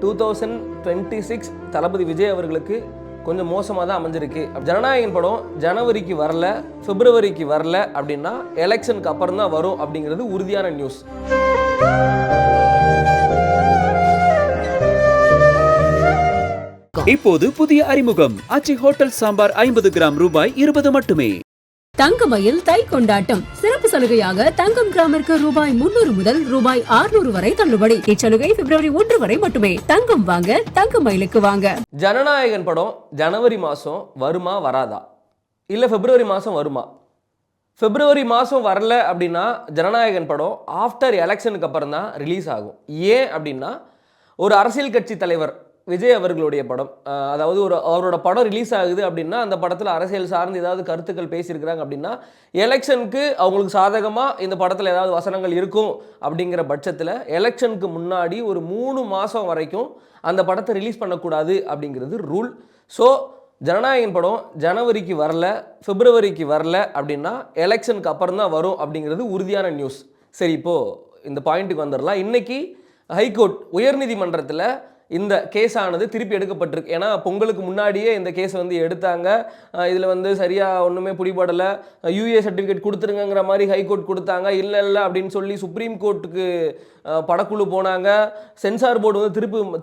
2026 தளபதி விஜய் அவர்களுக்கு கொஞ்சம் மோசமாக தான் அமைஞ்சிருக்கு. ஜனநாயகன் படம் ஜனவரிக்கு வரல, பிப்ரவரிக்கு வரல அப்படின்னா எலெக்ஷனுக்கு அப்புறம் தான் வரும் அப்படிங்கிறது உறுதியான நியூஸ். இப்போது புதிய அறிமுகம் ஆச்சி ஹோட்டல் சாம்பார் 50 கிராம் ரூபாய் 20 மட்டுமே. தங்கமயில் தை கொண்டாட்டம் சிறப்பு சலுகையாக தங்கம் கிராமிற்கு ரூபாய் 300 முதல் ரூபாய் 600 வரை தள்ளுபடி. இச்சலுகை பிப்ரவரி 1 வரை மட்டுமே. தங்கம் வாங்க தங்கமயிலுக்கு வாங்க. ஜனநாயகன் படம் ஜனவரி மாதம் வருமா வராதா, இல்லை பிப்ரவரி மாதம் வருமா? பிப்ரவரி மாதம் வரல அப்படின்னா ஜனநாயகன் படம் ஆஃப்டர் எலெக்ஷனுக்கு அப்புறம் தான் ரிலீஸ் ஆகும். ஏன் அப்படின்னா ஒரு அரசியல் கட்சி தலைவர் விஜய் அவர்களுடைய படம், அதாவது அவரோட படம் ரிலீஸ் ஆகுது அப்படின்னா அந்த படத்தில் அரசியல் சார்ந்து ஏதாவது கருத்துக்கள் பேசியிருக்கிறாங்க அப்படின்னா எலெக்ஷனுக்கு அவங்களுக்கு சாதகமாக இந்த படத்தில் ஏதாவது வசனங்கள் இருக்கும் அப்படிங்கிற பட்சத்தில் எலெக்ஷனுக்கு முன்னாடி ஒரு 3 மாதம் வரைக்கும் அந்த படத்தை ரிலீஸ் பண்ணக்கூடாது அப்படிங்கிறது ரூல். ஸோ ஜனநாயகன் படம் ஜனவரிக்கு வரல, பிப்ரவரிக்கு வரல அப்படின்னா எலெக்ஷனுக்கு அப்புறம் தான் வரும் அப்படிங்கிறது உறுதியான நியூஸ். சரி, இப்போது இந்த பாயிண்ட்டுக்கு வந்துடலாம். இன்றைக்கி ஹைகோர்ட் உயர்நீதிமன்றத்தில் இந்த கேஸ் ஆனது திருப்பி எடுக்கப்பட்டிருக்கு. ஏன்னா பொங்கலுக்கு முன்னாடியே இந்த கேஸ் வந்து எடுத்தாங்க. இதில் சரியாக ஒன்றுமே பிடிபடலை, யூஏ சர்டிஃபிகேட் கொடுத்துருங்கிற மாதிரி ஹைகோர்ட் கொடுத்தாங்க. இல்லை அப்படின்னு சொல்லி சுப்ரீம் கோர்ட்டுக்கு படக்குழு போனாங்க. சென்சார் போர்டு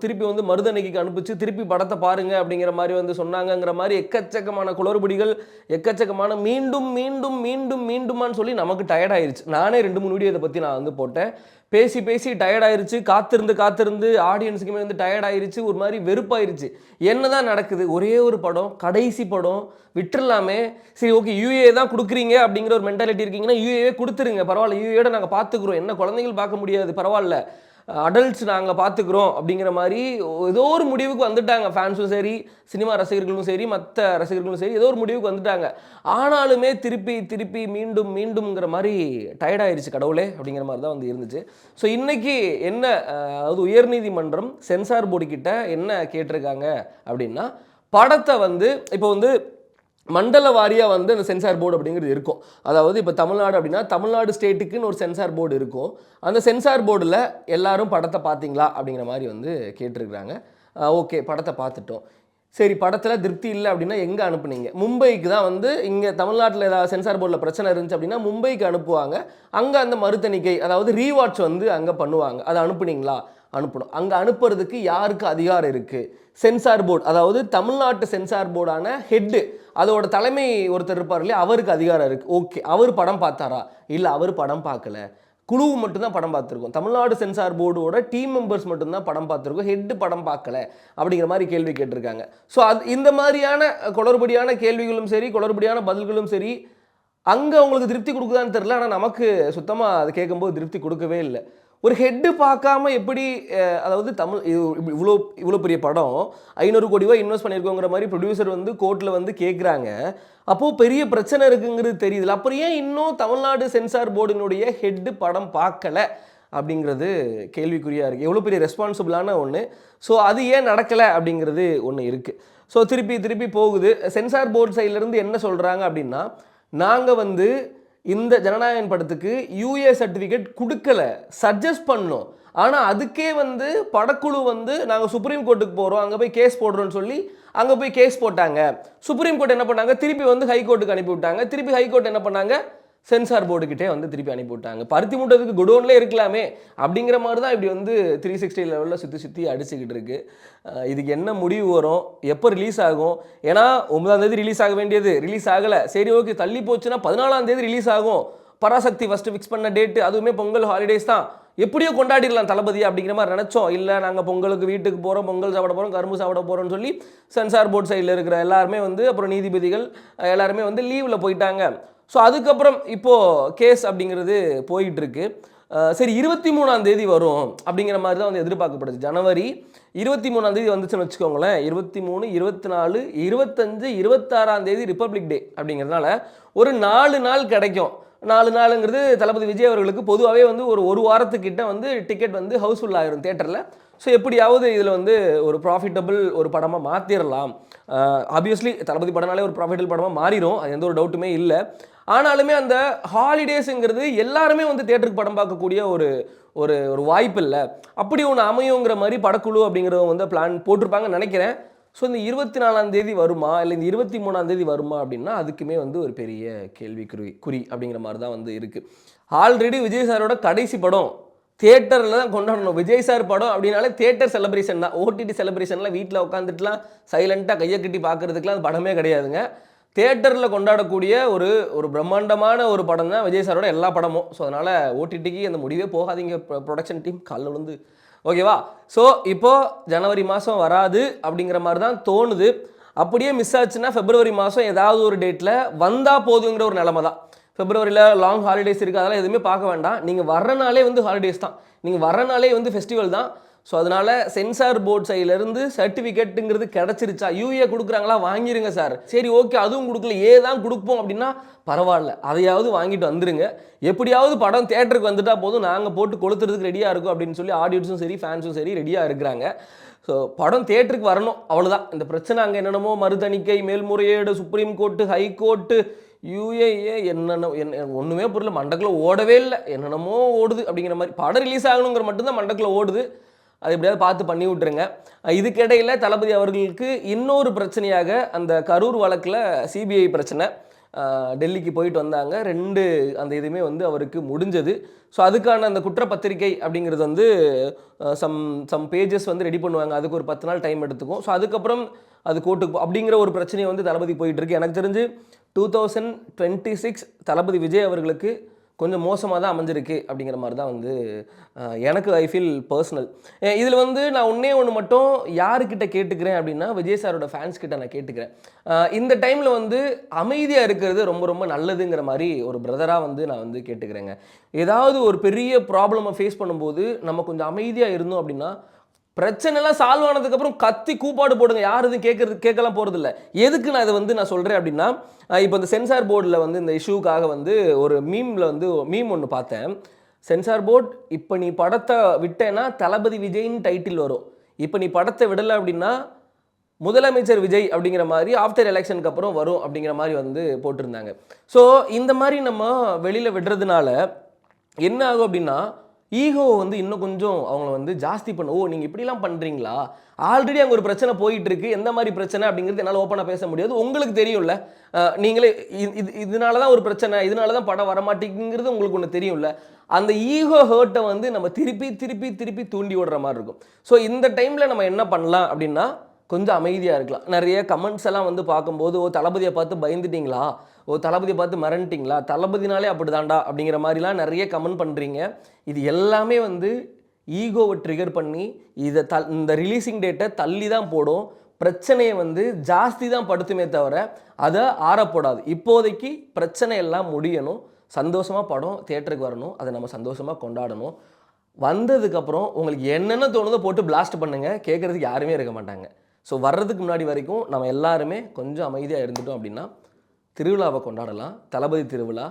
திருப்பி மருதனைக்கு அனுப்பிச்சு திருப்பி படத்தை பாருங்க அப்படிங்கிற மாதிரி சொன்னாங்கங்கிற மாதிரி எக்கச்சக்கமான குளறுபடிகள், எக்கச்சக்கமான மீண்டும் மீண்டும் மீண்டும் மீண்டுமான்னு சொல்லி நமக்கு டயர்டாயிருச்சு. நானே 2-3 வீடியோ இதை பற்றி நான் போட்டேன். பேசி டயர்டாயிருச்சு, காத்திருந்து ஆடியன்ஸுக்குமே டயர்டாயிருச்சு, ஒரு மாதிரி வெறுப்பாயிருச்சு. என்னதான் நடக்குது? ஒரே ஒரு படம், கடைசி படம், விட்டுறலாமே. சரி, ஓகே, யூஏ தான் கொடுக்குறீங்க அப்படிங்கிற ஒரு மென்டாலிட்டி இருக்கீங்கன்னா யூஏவே கொடுத்துருங்க, பரவாயில்ல, யூஏட நாங்கள் பார்த்துக்குறோம், என்ன குழந்தைகள் பார்க்க முடியாது, பரவாயில்ல, அடல்ட்ஸ் நாங்கள் பார்த்துக்குறோம் அப்படிங்கிற மாதிரி ஏதோ ஒரு முடிவுக்கு வந்துட்டாங்க. ஃபேன்ஸும் சரி, சினிமா ரசிகர்களும் சரி, மற்ற ரசிகர்களும் சரி, ஏதோ ஒரு முடிவுக்கு வந்துட்டாங்க. ஆனாலுமே திருப்பி மீண்டும்ங்கிற மாதிரி டயர்டாயிருச்சு கடவுளே அப்படிங்கிற மாதிரி தான் இருந்துச்சு. ஸோ இன்றைக்கி என்ன, அதாவது உயர்நீதிமன்றம் சென்சார் போர்டு கிட்ட என்ன கேட்டிருக்காங்க அப்படின்னா, படத்தை இப்போ மண்டல வாரியாக அந்த சென்சார் போர்டு அப்படிங்கிறது இருக்கும். அதாவது இப்போ தமிழ்நாடு அப்படின்னா தமிழ்நாடு ஸ்டேட்டுக்குன்னு ஒரு சென்சார் போர்டு இருக்கும். அந்த சென்சார் போர்டில் எல்லாரும் படத்தை பார்த்தீங்களா அப்படிங்கிற மாதிரி கேட்டிருக்கிறாங்க. ஓகே, படத்தை பார்த்துட்டோம். சரி, படத்தில் திருப்தி இல்லை அப்படின்னா எங்கே அனுப்புனீங்க? மும்பைக்கு தான் இங்கே தமிழ்நாட்டில் ஏதாவது சென்சார் போர்டில் பிரச்சனை இருந்துச்சு அப்படின்னா மும்பைக்கு அனுப்புவாங்க. அங்கே அந்த மறுதணிக்கை, அதாவது ரீவாட்ச் அங்கே பண்ணுவாங்க. அதை அனுப்புனீங்களா? அனுப்பணும். அங்கே அனுப்புறதுக்கு யாருக்கு அதிகாரம் இருக்குது? சென்சார் போர்டு, அதாவது தமிழ்நாட்டு சென்சார் போர்டான ஹெட்டு, அதோட தலைமை ஒருத்தர் இருப்பார் இல்லையா, அவருக்கு அதிகாரம் இருக்குது. ஓகே, அவர் படம் பார்த்தாரா? இல்லை, அவர் படம் பார்க்கல, குழு மட்டும்தான் படம் பார்த்துருக்கோம். தமிழ்நாடு சென்சார் போர்டோட டீம் மெம்பர்ஸ் மட்டும்தான் படம் பார்த்துருக்கோம், ஹெட்டு படம் பார்க்கல அப்படிங்கிற மாதிரி கேள்வி கேட்டிருக்காங்க. ஸோ இந்த மாதிரியான குளறுபடியான கேள்விகளும் சரி, குளறுபடியான பதில்களும் சரி, அங்கே அவங்களுக்கு திருப்தி கொடுக்குதான்னு தெரில. ஆனால் நமக்கு சுத்தமாக அது கேட்கும்போது திருப்தி கொடுக்கவே இல்லை. ஒரு ஹெட்டு பார்க்காம எப்படி, அதாவது இவ்வளோ பெரிய படம் 500 கோடி ரூபாய் இன்வெஸ்ட் பண்ணியிருக்கோங்கிற மாதிரி ப்ரொடியூசர் கோர்ட்டில் கேட்குறாங்க. அப்போது பெரிய பிரச்சனை இருக்குங்கிறது தெரியுதுல. அப்புறம் ஏன் இன்னும் தமிழ்நாடு சென்சார் போர்டினுடைய ஹெட்டு படம் பார்க்கலை அப்படிங்கிறது கேள்விக்குறியாக இருக்குது. எவ்வளோ பெரிய ரெஸ்பான்சிபிளான ஒன்று. ஸோ அது ஏன் நடக்கலை அப்படிங்கிறது ஒன்று இருக்குது. ஸோ திருப்பி போகுது. சென்சார் போர்டு சைட்லேருந்து என்ன சொல்கிறாங்க அப்படின்னா, நாங்கள் இந்த ஜனநாயகன் படத்துக்கு யூஏ சர்டிஃபிகேட் கொடுக்கல, சஜஸ்ட் பண்ணோம். ஆனால் அதுக்கே படக்குழு நாங்கள் சுப்ரீம் கோர்ட்டுக்கு போகிறோம், அங்கே போய் கேஸ் போடுறோன்னு சொல்லி அங்கே போய் கேஸ் போட்டாங்க. சுப்ரீம் கோர்ட் என்ன பண்ணாங்க? திருப்பி ஹைகோர்ட்டுக்கு அனுப்பி விட்டாங்க. திருப்பி ஹைகோர்ட் என்ன பண்ணாங்க? சென்சார் போர்டுக்கிட்டே திருப்பி அனுப்பி விட்டாங்க. பருத்தி மூட்டதுக்கு குடோன்லேயே இருக்கலாமே அப்படிங்கிற மாதிரி தான் இப்படி 360 லெவலில் சுற்றி அடிச்சுக்கிட்டு இருக்கு. இதுக்கு என்ன முடிவு வரும், எப்போ ரிலீஸ் ஆகும்? ஏன்னா 9ஆம் தேதி ரிலீஸ் ஆக வேண்டியது ரிலீஸ் ஆகலை. சரி, ஓகே, தள்ளி போச்சுன்னா 14ஆம் தேதி ரிலீஸ் ஆகும். பராசக்தி ஃபஸ்ட்டு ஃபிக்ஸ் பண்ண டேட்டு, அதுவுமே பொங்கல் ஹாலிடேஸ் தான், எப்படியோ கொண்டாடிடலாம் தளபதி அப்படிங்கிற மாதிரி நினச்சோம். இல்லை, நாங்கள் பொங்கலுக்கு வீட்டுக்கு போகிறோம், பொங்கல் சாப்பிட போகிறோம், கரும்பு சாப்பிட போகிறோம்னு சொல்லி சென்சார் போர்டு சைடில் இருக்கிற எல்லாருமே அப்புறம் நீதிபதிகள் எல்லாருமே லீவில் போயிட்டாங்க. ஸோ அதுக்கப்புறம் இப்போது கேஸ் அப்படிங்கிறது போயிட்டுருக்கு. சரி, 23ஆம் தேதி வரும் அப்படிங்கிற மாதிரி தான் எதிர்பார்க்கப்படுது. ஜனவரி 23ஆம் தேதி வந்துச்சுன்னு வச்சுக்கோங்களேன். 23, 24, 25, 26ஆம் தேதி ரிப்பப்ளிக் டே அப்படிங்கிறதுனால ஒரு 4 நாள் கிடைக்கும். 4 நாளுங்கிறது தளபதி விஜய் அவர்களுக்கு பொதுவாகவே ஒரு வாரத்துக்கிட்ட டிக்கெட் ஹவுஸ்ஃபுல் ஆகிரும் தேட்டரில். ஸோ எப்படியாவது இதில் வந்து ஒரு ப்ராஃபிட்டபிள் ஒரு படமாக மாற்றிடலாம். ஆப்வியஸ்லி தளபதி படம்னாலே ஒரு ப்ராஃபிட்டபிள் படமாக மாறிடும், அது எந்த ஒரு டவுட்டுமே இல்லை. ஆனாலுமே அந்த ஹாலிடேஸுங்கிறது எல்லாருமே வந்து தியேட்டருக்கு படம் பார்க்கக்கூடிய ஒரு ஒரு ஒரு வாய்ப்பு இல்லை. அப்படி ஒன்று அமையுங்கிற மாதிரி படக்குழு அப்படிங்கிறவங்க வந்து பிளான் போட்டிருப்பாங்கன்னு நினைக்கிறேன். ஸோ இந்த 24ஆம் தேதி வருமா இல்லை இந்த 23ஆம் தேதி வருமா அப்படின்னா அதுக்குமே வந்து ஒரு பெரிய கேள்விக்குறி அப்படிங்கிற மாதிரி தான் வந்து இருக்குது. ஆல்ரெடி விஜய் சாரோட கடைசி படம் தியேட்டரில் தான் கொண்டாடணும். விஜய் சார் படம் அப்படின்னாலே தியேட்டர் செலிப்ரேஷன் தான். ஓடிடி செலிப்ரேஷன்லாம் வீட்டில் உட்காந்துட்டுலாம் சைலண்ட்டாக கையை கட்டி பார்க்குறதுக்குலாம் அது படமே கிடையாதுங்க. தியேட்டரில் கொண்டாடக்கூடிய ஒரு ஒரு பிரம்மாண்டமான ஒரு படம் தான் விஜய் சாரோட எல்லா படமும். ஸோ அதனால் ஓடிடிக்கு அந்த முடிவே போகாதீங்க ப்ரொடக்ஷன் டீம் காலில் விழுந்து. ஓகேவா? ஸோ இப்போது ஜனவரி மாதம் வராது அப்படிங்கிற மாதிரி தான் தோணுது. அப்படியே மிஸ் ஆச்சுன்னா பிப்ரவரி மாதம் ஏதாவது ஒரு டேட்டில் வந்தால் போதுங்கிற ஒரு நிலமை தான். பிப்ரவரியில் லாங் ஹாலிடேஸ் இருக்குது, அதெல்லாம் எதுவுமே பார்க்க வேண்டாம். நீங்கள் வர்றனாலே வந்து ஹாலிடேஸ் தான், நீங்கள் வர்றனாலே வந்து ஃபெஸ்டிவல் தான். ஸோ அதனால் சென்சார் போர்ட் சைட்லேருந்து சர்டிஃபிகேட்டுங்கிறது கிடச்சிருச்சா, யூஏ கொடுக்குறாங்களா, வாங்கிருங்க சார். சரி ஓகே, அதுவும் கொடுக்கல, தான் கொடுப்போம் அப்படின்னா பரவாயில்ல, அதையாவது வாங்கிட்டு வந்துருங்க. எப்படியாவது படம் தேட்டருக்கு வந்துட்டால் போதும், நாங்கள் போட்டு கொளுத்துறதுக்கு ரெடியாக இருக்கும் அப்படின்னு சொல்லி ஆடியன்ஸும் சரி ஃபேன்ஸும் சரி ரெடியாக இருக்கிறாங்க. ஸோ படம் தேட்டருக்கு வரணும், அவ்வளோதான். இந்த பிரச்சனை அங்கே என்னென்னமோ மறுதணிக்கை, மேல்முறையீடு, சுப்ரீம் கோர்ட்டு, ஹைகோர்ட்டு, யூஏஏ என்னென்ன ஒன்றுமே புரியல, மண்டக்குள்ள ஓடவே இல்லை, என்னென்னமோ ஓடுது அப்படிங்கிற மாதிரி. படம் ரிலீஸ் ஆகணுங்கிற மட்டும்தான் மண்டக்குள்ள ஓடுது. அது எப்படியாவது பார்த்து பண்ணி விட்டுருங்க. இதுக்கிடையில் தளபதி அவர்களுக்கு இன்னொரு பிரச்சனையாக அந்த கரூர் வழக்கில் சிபிஐ பிரச்சனை, டெல்லிக்கு போயிட்டு வந்தாங்க. 2 அந்த இதுவுமே வந்து அவருக்கு முடிஞ்சது. ஸோ அதுக்கான அந்த குற்றப்பத்திரிக்கை அப்படிங்கிறது வந்து சம் பேஜஸ் வந்து ரெடி பண்ணுவாங்க. அதுக்கு ஒரு 10 நாள் டைம் எடுத்துக்கும். ஸோ அதுக்கப்புறம் அது கோர்ட்டுக்கு அப்படிங்கிற ஒரு பிரச்சனையை வந்து தளபதி போயிட்டுருக்கு. எனக்கு தெரிஞ்சு 2026 தளபதி விஜய் அவர்களுக்கு கொஞ்சம் மோசமாக தான் அமைஞ்சிருக்கு அப்படிங்கிற மாதிரி தான் வந்து எனக்கு ஐ ஃபீல் பர்சனல். இதில் வந்து நான் ஒன்று மட்டும் யாருக்கிட்ட கேட்டுக்கிறேன் அப்படின்னா விஜய் சாரோட ஃபேன்ஸ் கிட்ட நான் கேட்டுக்கிறேன். இந்த டைமில் வந்து அமைதியாக இருக்கிறது ரொம்ப ரொம்ப நல்லதுங்கிற மாதிரி ஒரு பிரதராக வந்து நான் வந்து கேட்டுக்கிறேங்க. ஏதாவது ஒரு பெரிய ப்ராப்ளமை ஃபேஸ் பண்ணும்போது நம்ம கொஞ்சம் அமைதியாக இருந்தோம் அப்படின்னா பிரச்சனைலாம் சால்வ் ஆனதுக்கப்புறம் கத்தி கூப்பாடு போடுங்க, யார் எதுவும் கேட்கலாம் போகிறதில்ல. எதுக்கு நான் இதை வந்து நான் சொல்கிறேன் அப்படின்னா, இப்போ இந்த சென்சார் போர்டில் வந்து இந்த இஷ்யூக்காக வந்து ஒரு மீம் ஒன்று பார்த்தேன். சென்சார் போர்ட், இப்போ நீ படத்தை விட்டேன்னா தளபதி விஜய்னு டைட்டில் வரும், இப்போ நீ படத்தை விடலை அப்படின்னா முதலமைச்சர் விஜய் அப்படிங்கிற மாதிரி ஆஃப்டர் எலெக்ஷனுக்கு அப்புறம் வரும் அப்படிங்கிற மாதிரி வந்து போட்டிருந்தாங்க. ஸோ இந்த மாதிரி நம்ம வெளியில் விடுறதுனால என்ன ஆகும் அப்படின்னா ஈகோவை வந்து இன்னும் கொஞ்சம் அவங்கள வந்து ஜாஸ்தி பண்ண, ஓ நீங்கள் இப்படிலாம் பண்ணுறீங்களா, ஆல்ரெடி அங்கே ஒரு பிரச்சனை போயிட்டு இருக்கு, எந்த மாதிரி பிரச்சனை அப்படிங்கிறது என்னால் ஓப்பனாக பேச முடியாது, உங்களுக்கு தெரியும்ல, நீங்களே இதனால தான் ஒரு பிரச்சனை, இதனால தான் படம் வரமாட்டேங்கிறது உங்களுக்கு ஒன்று தெரியும்ல. அந்த ஈகோ ஹர்ட்டை வந்து நம்ம திருப்பி திருப்பி திருப்பி தூண்டி விடுற மாதிரி இருக்கும். ஸோ இந்த டைமில் நம்ம என்ன பண்ணலாம் அப்படின்னா கொஞ்சம் அமைதியாக இருக்கலாம். நிறைய கமெண்ட்ஸ் எல்லாம் வந்து பார்க்கும்போது, ஓ தளபதியை பார்த்து பயந்துட்டீங்களா, ஓ தளபதியை பார்த்து மிரண்டிங்களா, தளபதினாலே அப்படி தாண்டா அப்படிங்கிற மாதிரிலாம் நிறைய கமெண்ட் பண்ணுறீங்க. இது எல்லாமே வந்து ஈகோவை ட்ரிகர் பண்ணி இதை இந்த ரிலீஸிங் டேட்டை தள்ளி தான் போடும், பிரச்சனையை வந்து ஜாஸ்தி தான் படுத்துமே தவிர அதை ஆறப்போடாது. இப்போதைக்கு பிரச்சனை எல்லாம் முடியணும், சந்தோஷமாக படம் தியேட்டருக்கு வரணும், அதை நம்ம சந்தோஷமாக கொண்டாடணும். வந்ததுக்கப்புறம் உங்களுக்கு என்னென்ன தோணுதோ போட்டு பிளாஸ்ட் பண்ணுங்கள், கேட்குறதுக்கு யாருமே இருக்க மாட்டாங்க. ஸோ வர்றதுக்கு முன்னாடி வரைக்கும் நம்ம எல்லாருமே கொஞ்சம் அமைதியாக இருந்துட்டோம் அப்படின்னா திருவிழாவை கொண்டாடலாம். தளபதி திருவிழா,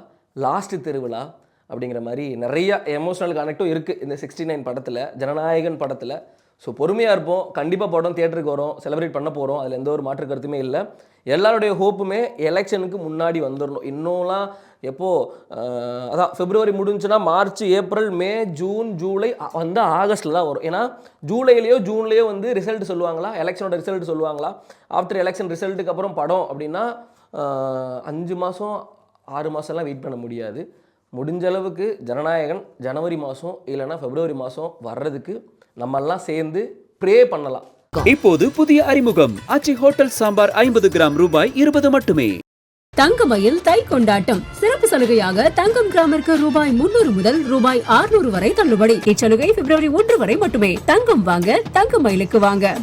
லாஸ்ட்டு திருவிழா அப்படிங்கிற மாதிரி நிறைய எமோஷனல் கனெக்டும் இருக்குது இந்த 69 படத்தில், ஜனநாயகன் படத்தில். ஸோ பொறுமையாக இருப்போம், கண்டிப்பாக படம் தியேட்டருக்கு வரும், செலிப்ரேட் பண்ண போகிறோம், அதில் எந்த ஒரு மாற்று கருத்துமே இல்லை. எல்லாருடைய ஹோப்புமே எலெக்ஷனுக்கு முன்னாடி வந்துடணும். இன்னும்லாம் எப்போது அதான் பிப்ரவரி முடிஞ்சுன்னா மார்ச், ஏப்ரல், மே, ஜூன், ஜூலை வந்து ஆகஸ்ட்டில் தான் வரும். ஏன்னா ஜூலையிலையோ ஜூன்லேயோ வந்து ரிசல்ட் சொல்லுவாங்களா, எலெக்ஷனோட ரிசல்ட் சொல்லுவாங்களா. ஆஃப்டர் எலெக்ஷன் ரிசல்ட்டுக்கு அப்புறம் படம் அப்படின்னா 5 மாதம் 6 மாதம்லாம் வெயிட் பண்ண முடியாது. முடிஞ்ச அளவுக்கு ஜனநாயகன் ஜனவரி மாதம் இல்லைன்னா பிப்ரவரி மாதம் வர்றதுக்கு நம்மெல்லாம் சேர்ந்து ப்ரே பண்ணலாம். இப்போது புதிய அறிமுகம் ஆச்சி ஹோட்டல் சாம்பார் 50 கிராம் ரூபாய் 20 மட்டுமே. தங்கமயில் தை கொண்டாட்டம் சிறப்பு சலுகையாக தங்கம் கிராமிற்கு ரூபாய் 300 முதல் ரூபாய் 600 வரை தள்ளுபடி. இச்சலுகை பிப்ரவரி 1 வரை மட்டுமே. தங்கம் வாங்க, தங்கமயிலுக்கு வாங்க.